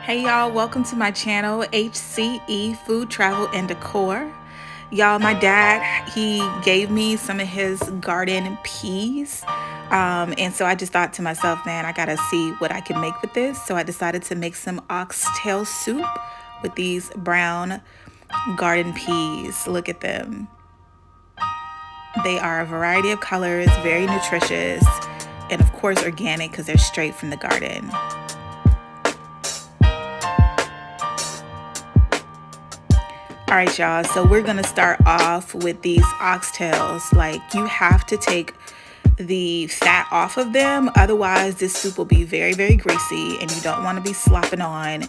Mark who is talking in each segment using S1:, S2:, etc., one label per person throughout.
S1: Hey y'all, welcome to my channel, HCE Food, Travel, and Decor. Y'all, my dad, he gave me some of his garden peas. And so I just thought to myself, man, I gotta see what I can make with this. So I decided to make some oxtail soup with these brown garden peas. Look at them. They are a variety of colors, very nutritious, and of course organic because they're straight from the garden. All right, y'all, so we're gonna start off with these oxtails. Like, you have to take the fat off of them, otherwise this soup will be very, very greasy, and you don't want to be slopping on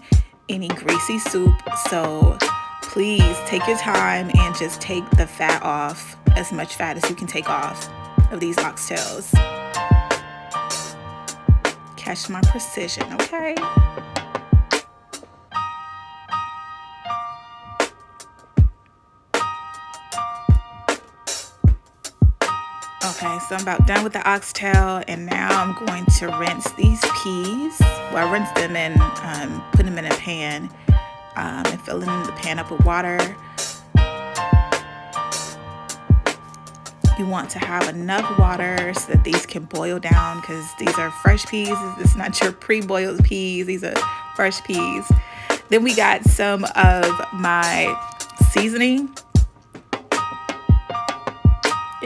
S1: any greasy soup. So please take your time and just take the fat off, as much fat as you can take off of these oxtails. Catch my precision, okay? Okay, so I'm about done with the oxtail, and now I'm going to rinse these peas. Well, I rinse them and put them in a pan and filling the pan up with water. You want to have enough water so that these can boil down, because these are fresh peas. It's not your pre-boiled peas. These are fresh peas. Then we got some of my seasoning.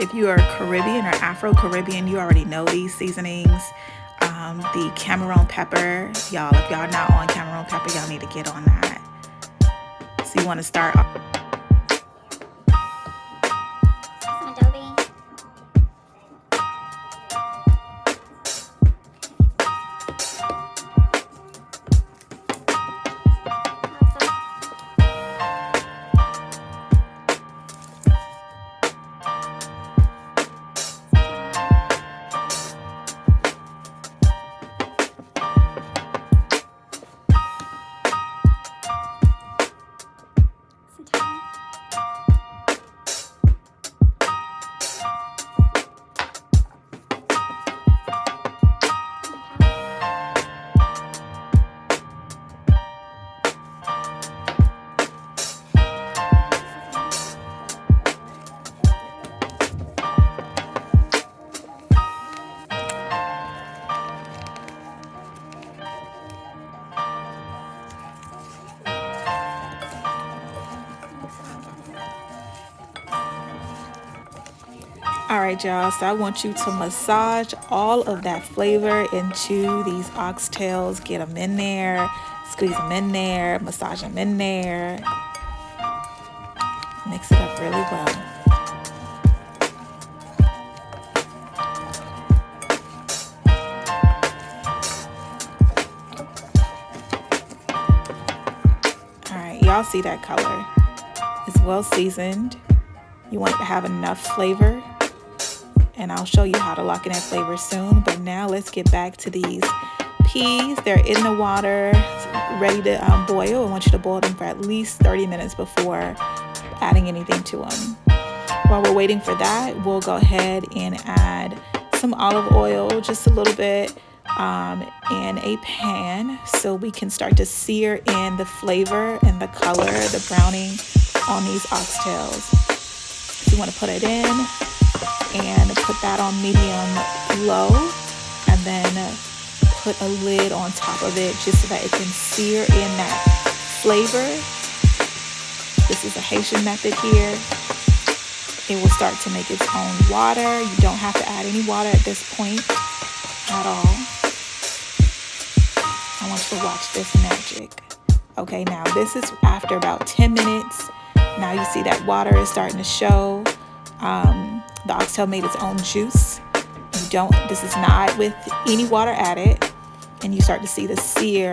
S1: If you are Caribbean or Afro-Caribbean, you already know these seasonings. The Cameroon pepper, y'all, if y'all not on Cameroon pepper, y'all need to get on that. So you want to start off. All right, y'all, so I want you to massage all of that flavor into these oxtails. Get them in there, squeeze them in there, massage them in there. Mix it up really well. All right, y'all see that color? It's well seasoned. You want it to have enough flavor, and I'll show you how to lock in that flavor soon. But now let's get back to these peas. They're in the water, ready to boil. I want you to boil them for at least 30 minutes before adding anything to them. While we're waiting for that, we'll go ahead and add some olive oil, just a little bit, in a pan, so we can start to sear in the flavor and the color, the browning on these oxtails. So you want to put it in and put that on medium low, and then put a lid on top of it just so that it can sear in that flavor. This is a Haitian method here. It will start to make its own water. You don't have to add any water at this point at all. I want you to watch this magic. Okay, now this is after about 10 minutes. Now you see that water is starting to show. The oxtail made its own juice. This is not with any water added. And you start to see the sear,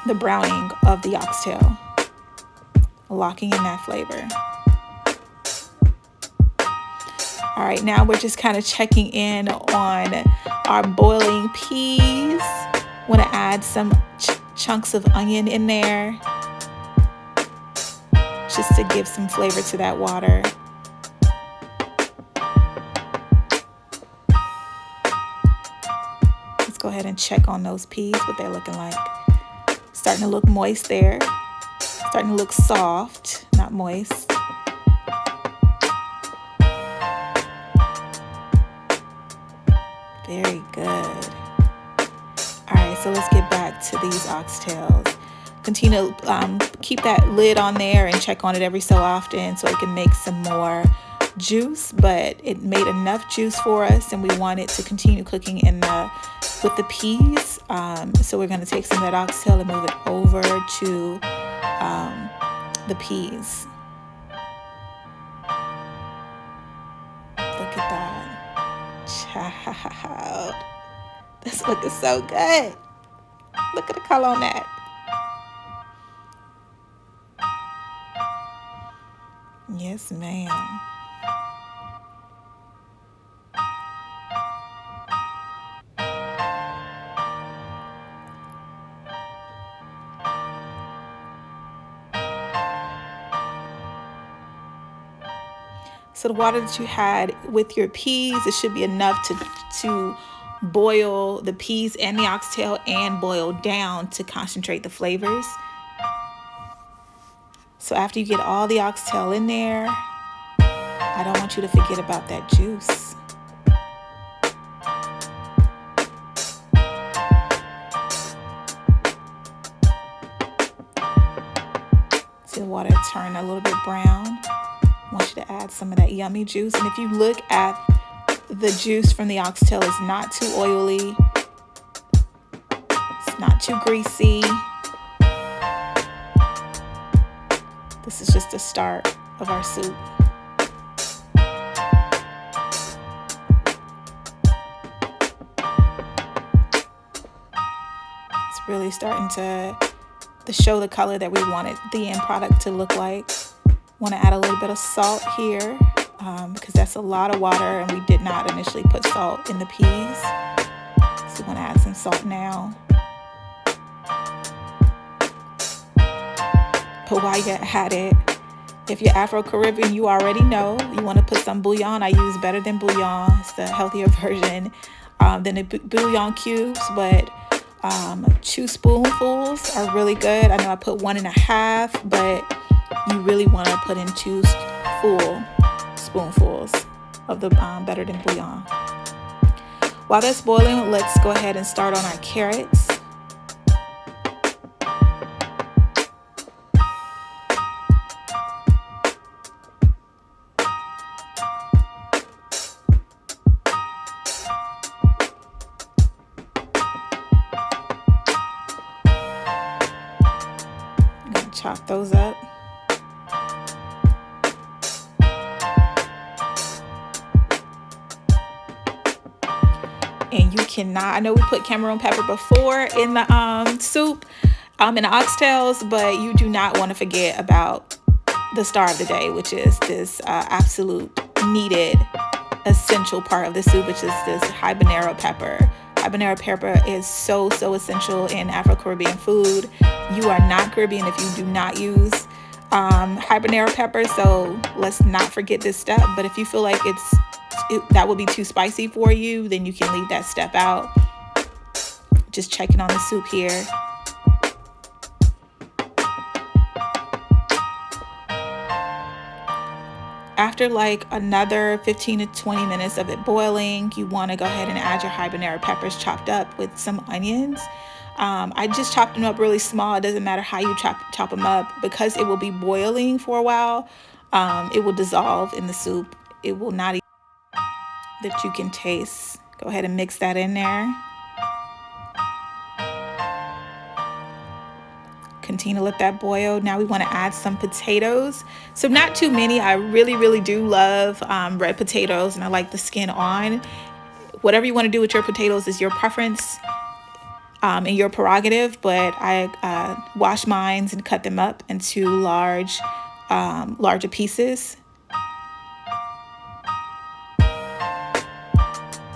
S1: the browning of the oxtail, locking in that flavor. All right, now we're just kind of checking in on our boiling peas. Want to add some chunks of onion in there, just to give some flavor to that water. Let's go ahead ahead and check on those peas, what they're looking like. Starting to look moist there. Starting to look soft, not moist. Very good. All right, so let's get back to these oxtails. Continue to keep that lid on there and check on it every so often so it can make some more juice, but it made enough juice for us and we want it to continue cooking with the peas. So we're going to take some of that oxtail and move it over to the peas. Look at that. Child. That's looking so good. Look at the color on that. Yes, ma'am. So the water that you had with your peas, it should be enough to boil the peas and the oxtail and boil down to concentrate the flavors. So after you get all the oxtail in there, I don't want you to forget about that juice. See the water turn a little bit brown. I want you to add some of that yummy juice. And if you look at the juice from the oxtail, it's not too oily. It's not too greasy. This is just the start of our soup. It's really starting to show the color that we wanted the end product to look like. Want to add a little bit of salt here because that's a lot of water and we did not initially put salt in the peas. So we want to add some salt now. But while you're at it, if you're Afro-Caribbean, you already know you want to put some bouillon. I use Better Than Bouillon. It's the healthier version than the bouillon cubes, but 2 spoonfuls are really good. I know I put 1.5, but you really want to put in 2 full spoonfuls of the Better Than Bouillon. While that's boiling, let's go ahead and start on our carrots. I'm going to chop those up. And you cannot, I know we put Cameroon pepper before in the soup, in the oxtails, but you do not want to forget about the star of the day, which is this absolute needed essential part of the soup, which is this habanero pepper. Habanero pepper is so essential in Afro-Caribbean food. You are not Caribbean if you do not use habanero pepper, so let's not forget this step. But if you feel like that would be too spicy for you, then you can leave that step out. Just checking on the soup here. After like another 15 to 20 minutes of it boiling, you want to go ahead and add your habanero peppers chopped up with some onions. I just chopped them up really small. It doesn't matter how you chop them up, because it will be boiling for a while. It will dissolve in the soup. It will not even that you can taste. Go ahead and mix that in there. Continue to let that boil. Now we want to add some potatoes. So not too many. I really do love red potatoes, and I like the skin on. Whatever you want to do with your potatoes is your preference and your prerogative, but I wash mine and cut them up into larger pieces.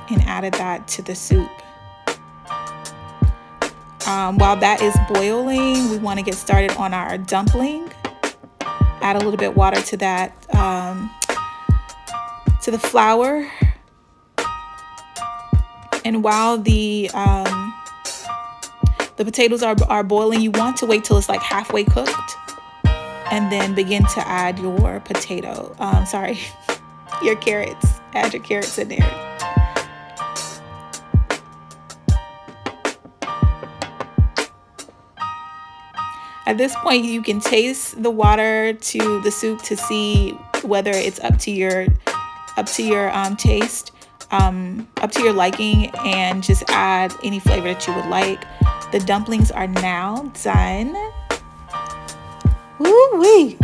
S1: And added that to the soup. While that is boiling, we want to get started on our dumpling. Add a little bit of water to that, to the flour. And while the the potatoes are boiling, you want to wait till it's like halfway cooked, and then begin to add your your carrots. Add your carrots in there. At this point, you can taste the water to the soup to see whether it's up to your taste, up to your liking, and just add any flavor that you would like. The dumplings are now done. Woo-wee!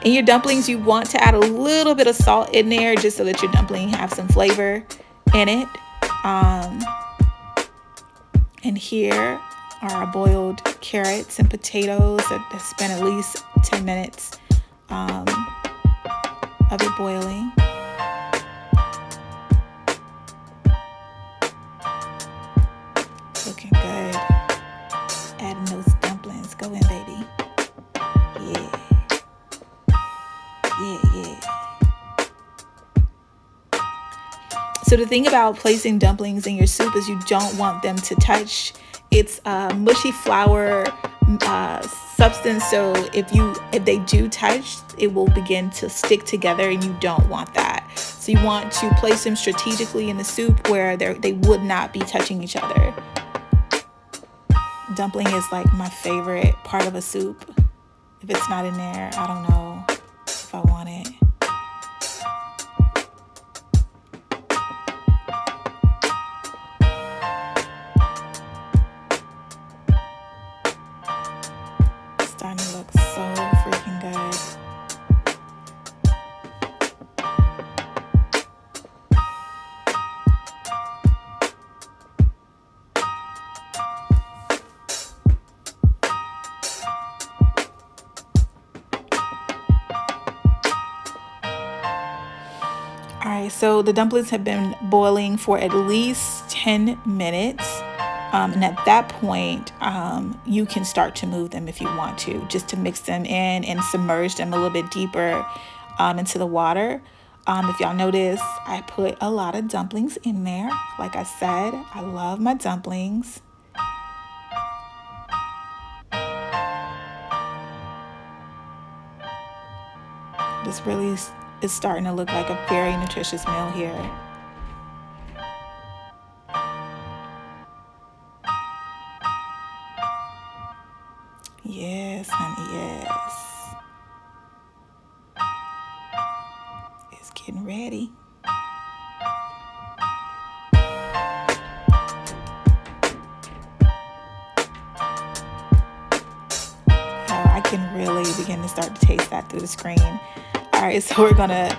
S1: In your dumplings, you want to add a little bit of salt in there just so that your dumpling have some flavor in it. And here are our boiled carrots and potatoes that have been at least 10 minutes of it boiling. Looking good. Adding those dumplings. Go in, baby. Yeah. Yeah. So the thing about placing dumplings in your soup is you don't want them to touch. It's a mushy flour substance, so if they do touch, it will begin to stick together, and you don't want that. So you want to place them strategically in the soup where they would not be touching each other. Dumpling is like my favorite part of a soup. If it's not in there, I don't know if I want it. It's starting to look so freaking good. All right, so the dumplings have been boiling for at least 10 minutes. And at that point, you can start to move them if you want to, just to mix them in and submerge them a little bit deeper into the water. If y'all notice, I put a lot of dumplings in there. Like I said, I love my dumplings. This really is starting to look like a very nutritious meal here. Yes, honey, yes. It's getting ready. I can really begin to start to taste that through the screen. All right, so we're gonna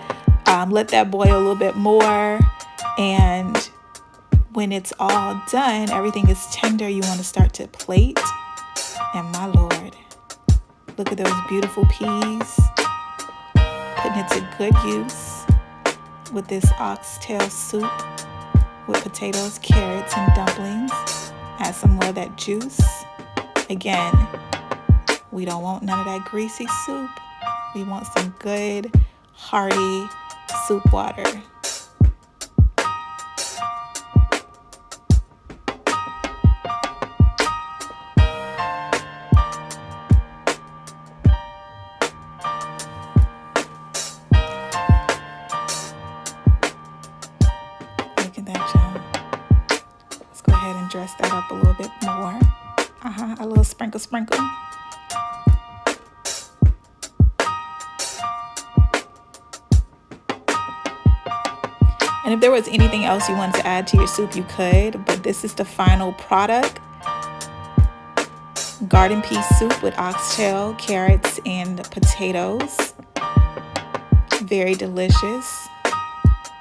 S1: let that boil a little bit more, and when it's all done, everything is tender, you want to start to plate. And my Lord, look at those beautiful peas, putting it to good use with this oxtail soup with potatoes, carrots, and dumplings. Add some more of that juice. Again, we don't want none of that greasy soup. We want some good, hearty soup water. Look at that, y'all. Let's go ahead and dress that up a little bit more. A little sprinkle. And if there was anything else you wanted to add to your soup, you could, but this is the final product. Garden pea soup with oxtail, carrots, and potatoes. Very delicious.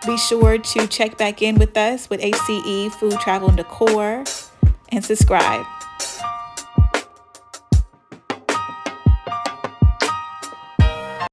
S1: Be sure to check back in with us with HCE Food, Travel, and Decor, and subscribe.